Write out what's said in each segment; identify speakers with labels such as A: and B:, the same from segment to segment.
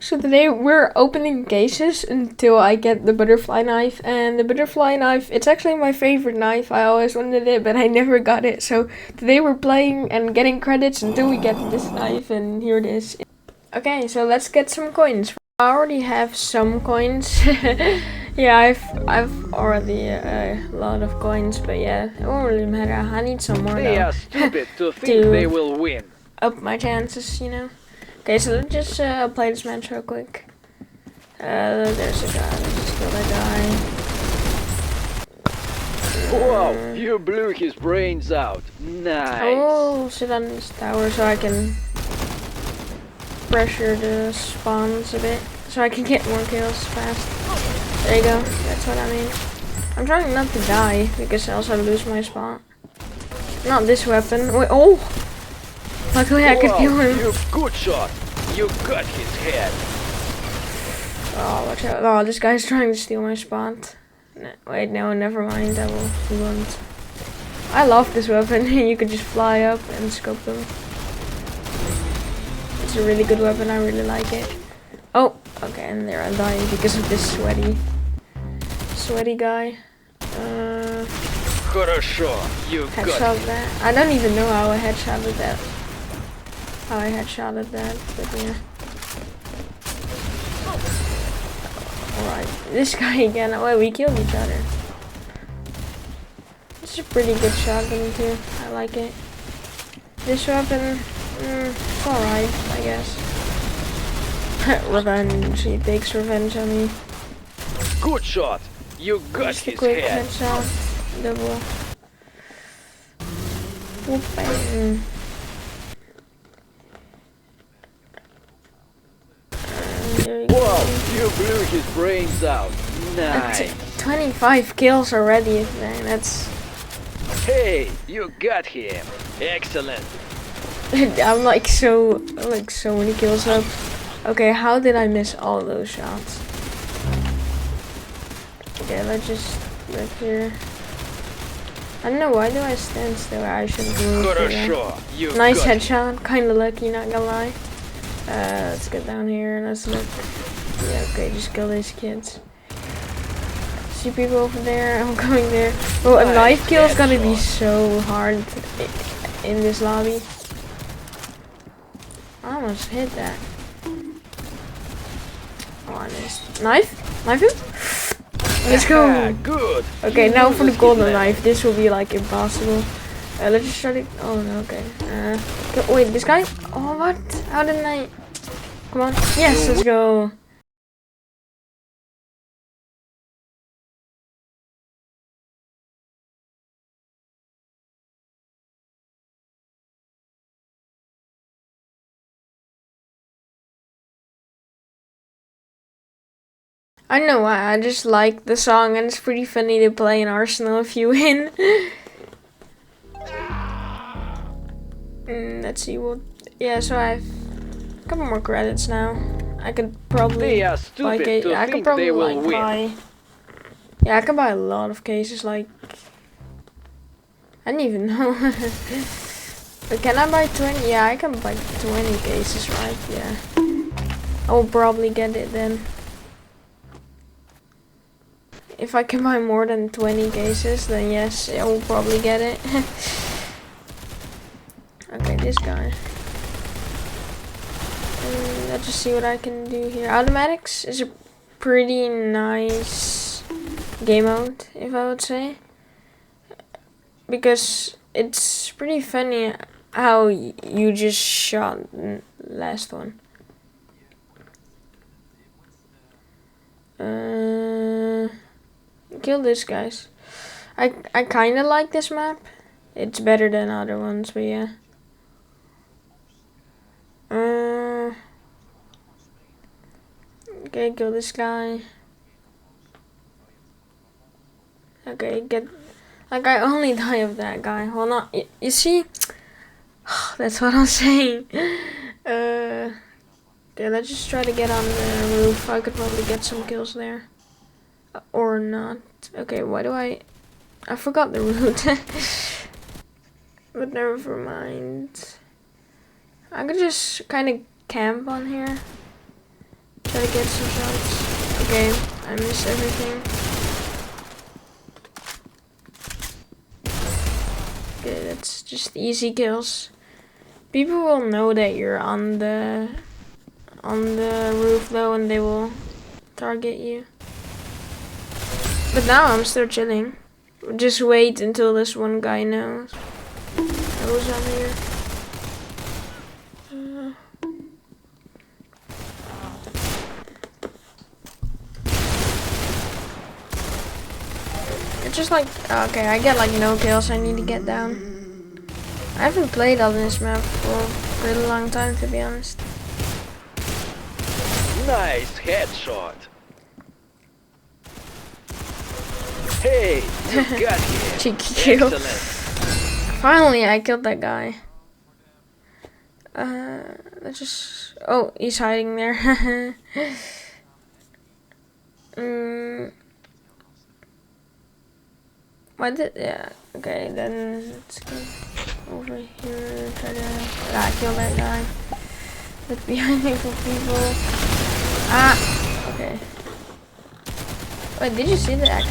A: So today we're opening cases until I get the butterfly knife, and the butterfly knife, it's actually my favorite knife. I always wanted it, but I never got it. So today we're playing and getting credits until we get this knife, and here it is. Okay, so let's get some coins. I already have some coins. Yeah, I've already a lot of coins, but yeah, it won't really matter. I need some more
B: They
A: though.
B: are stupid to think they will win.
A: Up my chances, you know. Okay, so let's just play this match real quick. There's a guy. Let's just kill that guy.
B: Wow, you blew his brains out. Nice.
A: Oh, sit on this tower so I can pressure the spawns a bit, so I can get more kills fast. There you go. That's what I mean. I'm trying not to die because else I lose my spot. Not this weapon. Wait, oh! Luckily I could kill him.
B: You good shot. You got his head.
A: Oh, watch out. Oh, this guy's trying to steal my spot. No, wait, no, never mind. He won't. I love this weapon. You could just fly up and scope them. It's a really good weapon. I really like it. Oh, okay, and there I'm dying because of this sweaty guy.
B: Хорошо. You
A: Headshot that. I don't even know how I headshotted that. But yeah. Alright, this guy again. Oh, we killed each other. It's a pretty good shotgun too. I like it. This weapon, it's alright, I guess. Revenge. He takes revenge on me.
B: Good shot. You got
A: Just a
B: his
A: quick
B: head.
A: headshot. Double. Whoop, bang.
B: Wow, you blew his brains out. Nice.
A: 25 kills already, man. That's.
B: Hey, you got him. Excellent.
A: I'm like so many kills up. Okay, how did I miss all those shots? Okay, let's just look here. I don't know, why do I stand still? I should move.
B: Хорошо. You
A: Nice
B: got
A: headshot, kinda lucky, not gonna lie. Let's get down here and let's look. Yeah, okay, just kill these kids. See people over there, I'm going there. Oh, a knife kill is gonna be so hard in this lobby. I almost hit that. Oh, I missed. Knife? Knife him? Let's go!
B: Good.
A: Okay, now for the golden knife. This will be like impossible. Let's just try to. Oh no, okay. Wait, this guy? Oh, what? How didn't I? Come on. Yes, let's go. I know why. I just like the song and it's pretty funny to play in Arsenal if you win. Let's see what. Yeah, so I have a couple more credits now. I could probably
B: They are
A: buy
B: stupid to
A: I could
B: think
A: probably
B: they will
A: like
B: win.
A: buy. Yeah, I can buy a lot of cases. Like I didn't even know. But can I buy 20? Yeah, I can buy 20 cases, right? Yeah. I will probably get it then. If I can buy more than 20 cases, then yes, I will probably get it. Okay, this guy. Let's just see what I can do here. Automatics is a pretty nice game mode, if I would say. Because it's pretty funny how you just shot the last one. Kill this guys. I kind of like this map. It's better than other ones, but yeah. Okay, kill this guy. Okay, get. Like I only die of that guy. Well, not. You see. That's what I'm saying. Okay, let's just try to get on the roof. I could probably get some kills there. Or not. Okay, why do I forgot the route. But never mind. I could just kind of camp on here. Try to get some shots. Okay, I miss everything. Okay, that's just easy kills. People will know that you're on the roof though, and they will target you. But now I'm still chilling. Just wait until this one guy knows I'm here. It's just like, okay, I get like no kills, I need to get down. I haven't played on this map for a really long time, to be honest.
B: Nice headshot. Hey, you got him.
A: Cheeky kill.
B: Excellent.
A: Finally, I killed that guy. Let's just... Oh, he's hiding there. What did... Yeah, okay, then let's go over here, try to kill that guy. Look behind me for people. Okay. Wait, did you see that?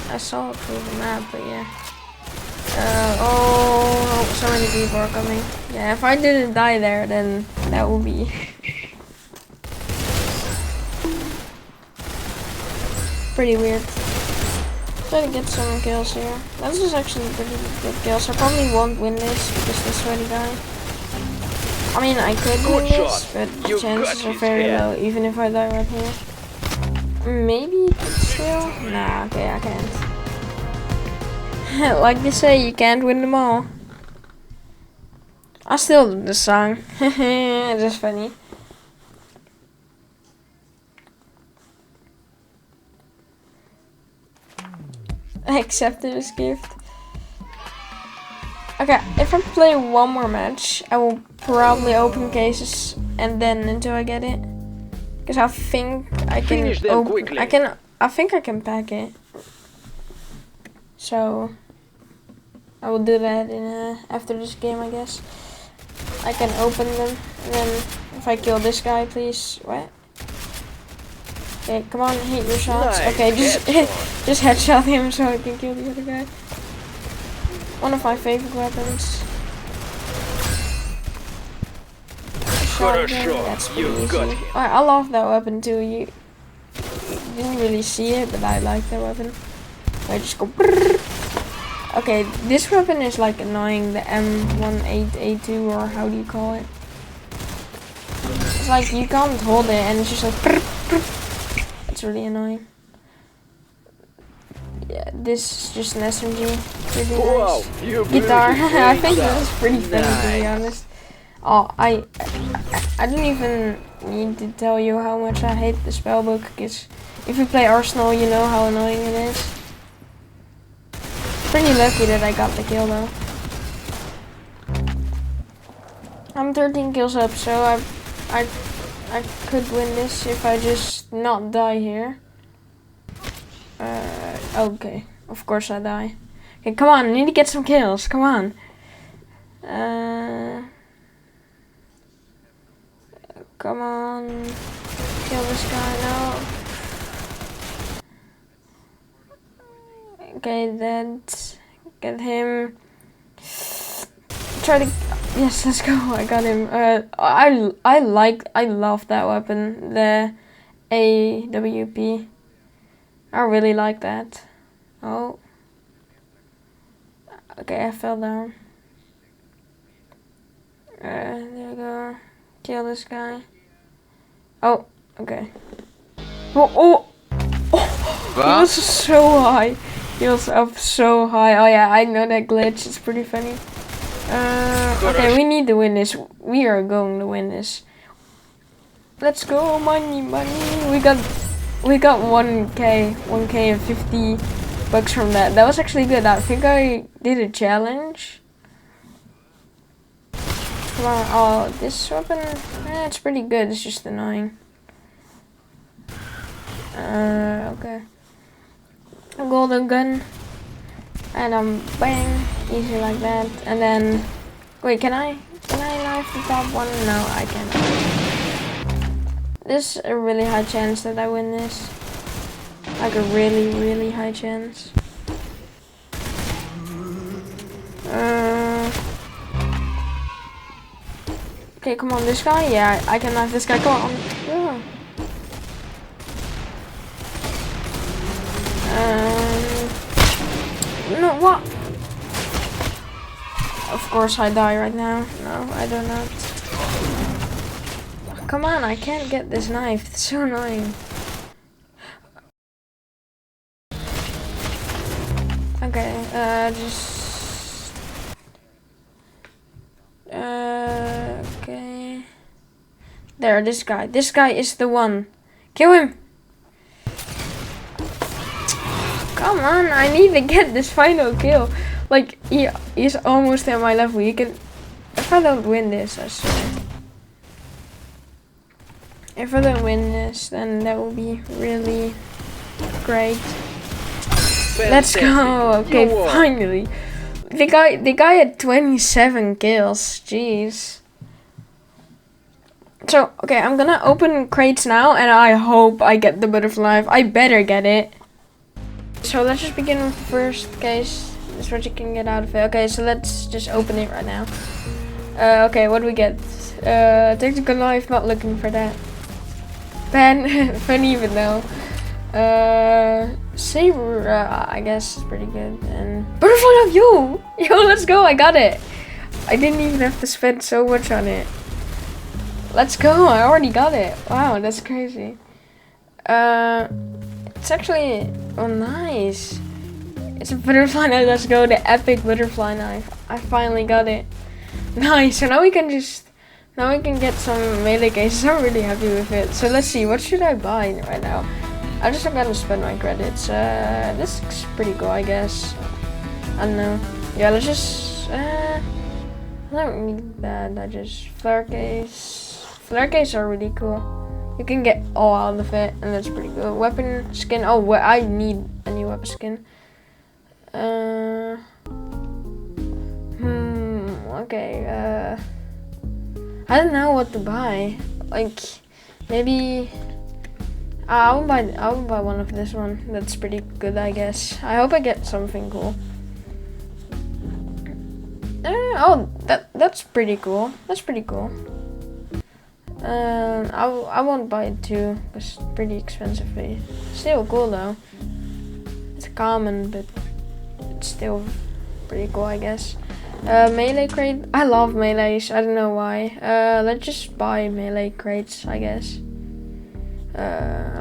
A: I saw it through the map, but yeah. Oh, so many people are coming. Yeah, if I didn't die there, then that would be pretty weird. Try to get some kills here. That's just actually pretty good kills. I probably won't win this because this sweaty guy. I mean, I could win this, but the chances are very low, even if I die right here. Maybe still? Nah, okay, I can't. Like they say, you can't win them all. I still do the song. It's just funny. I accepted this gift. Okay, if I play one more match, I will probably open cases and then until I get it. Because I think I can open, I think I can pack it. So I will do that in after this game, I guess. I can open them, and then if I kill this guy, please. What? Okay, come on, hit your shots.
B: Nice.
A: Okay, just headshot him so I can kill the other guy. One of my favorite weapons. Shotgun, that's pretty easy. I love that weapon too. You didn't really see it, but I like that weapon. I just go. Okay, this weapon is like annoying, the M18A2, or how do you call it? It's like you can't hold it and it's just like... It's really annoying. Yeah, this is just an SMG. Pretty nice. Guitar, I think that's pretty funny to be honest. Oh, I don't even need to tell you how much I hate the spellbook, because if you play Arsenal, you know how annoying it is. Pretty lucky that I got the kill though. I'm 13 kills up, so I could win this if I just not die here. Okay, of course I die. Okay, come on, I need to get some kills. Come on. Come on, kill this guy now. Okay, that get him. Try to, yes, let's go. I got him. I love that weapon, the AWP. I really like that. Oh, okay, I fell down. There we go. Kill this guy. Oh, okay. Oh, he was so high. He was up so high. Oh yeah, I know that glitch. It's pretty funny. Okay, we need to win this. We are going to win this. Let's go, money, money. We got 1k and 50 bucks from that. That was actually good. I think I did a challenge. Come on. Oh, this weapon, it's pretty good. It's just annoying. Okay. A golden gun. And bang, easy like that. And then, wait, can I knife the top one? No, I cannot. There's a really high chance that I win this. Like a really, really high chance. Okay, come on, this guy. Yeah, I can knife this guy. Come on. Yeah. No, what? Of course I die right now. No, I do not. Come on, I can't get this knife. It's so annoying. Okay, just... okay. There, this guy. This guy is the one. Kill him! Come on, I need to get this final kill. Like, he's almost at my level. You can... If I don't win this, I swear. If I don't win this, then that will be really great. Let's go. Okay, finally. The guy had 27 kills. Jeez. So, okay, I'm gonna open crates now, and I hope I get the butterfly knife. I better get it. So let's just begin with the first case. This is what you can get out of it. Okay, so let's just open it right now. Okay, what do we get? Tactical knife, not looking for that. Pen, fun even though. Saber, I guess is pretty good. And butterfly knife, yo, let's go! I got it. I didn't even have to spend so much on it. Let's go! I already got it. Wow, that's crazy. It's actually nice. It's a butterfly knife. Let's go! The epic butterfly knife. I finally got it. Nice. So now we can get some melee cases. I'm really happy with it. So let's see. What should I buy right now? I just gotta spend my credits. This looks pretty cool, I guess. I don't know. Yeah, let's just... I don't need that. I just... Flare case. Flare case are really cool. You can get all out of it, and that's pretty good. Weapon skin. Oh, well, I need a new weapon skin. Okay. I don't know what to buy. Like, maybe... I will buy one of this one. That's pretty good, I guess. I hope I get something cool. Oh, that's pretty cool. That's pretty cool. I won't buy it too. It's pretty expensive. Still cool though. It's common, but it's still pretty cool, I guess. Melee crate. I love melees. I don't know why. Let's just buy melee crates, I guess.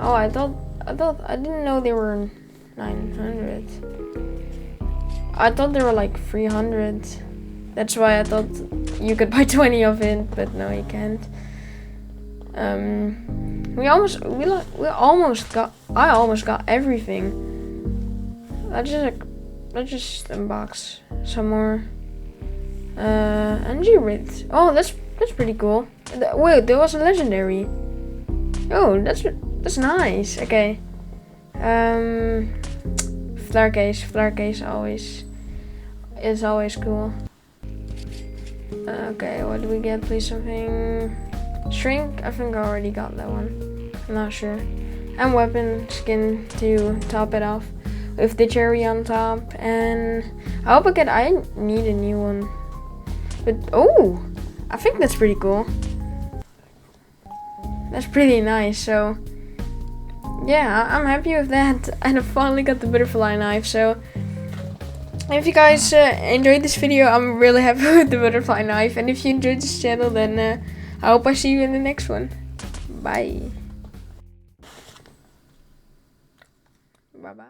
A: Oh, I didn't know they were 900. I thought they were like 300. That's why I thought you could buy 20 of it, but no, you can't. I almost got everything. Let's just unbox some more. Energy Writ. Oh, that's pretty cool. Wait, there was a legendary. Oh, that's nice. Okay. Flare case is always cool. Okay, what do we get? Please something. Shrink. I think I already got that one. I'm not sure. And weapon skin to top it off with the cherry on top. And I hope I need a new one. But oh, I think that's pretty cool. That's pretty nice. So yeah, I'm happy with that. And I finally got the butterfly knife. So if you guys enjoyed this video, I'm really happy with the butterfly knife. And if you enjoyed this channel, then I hope I see you in the next one. Bye. Bye bye.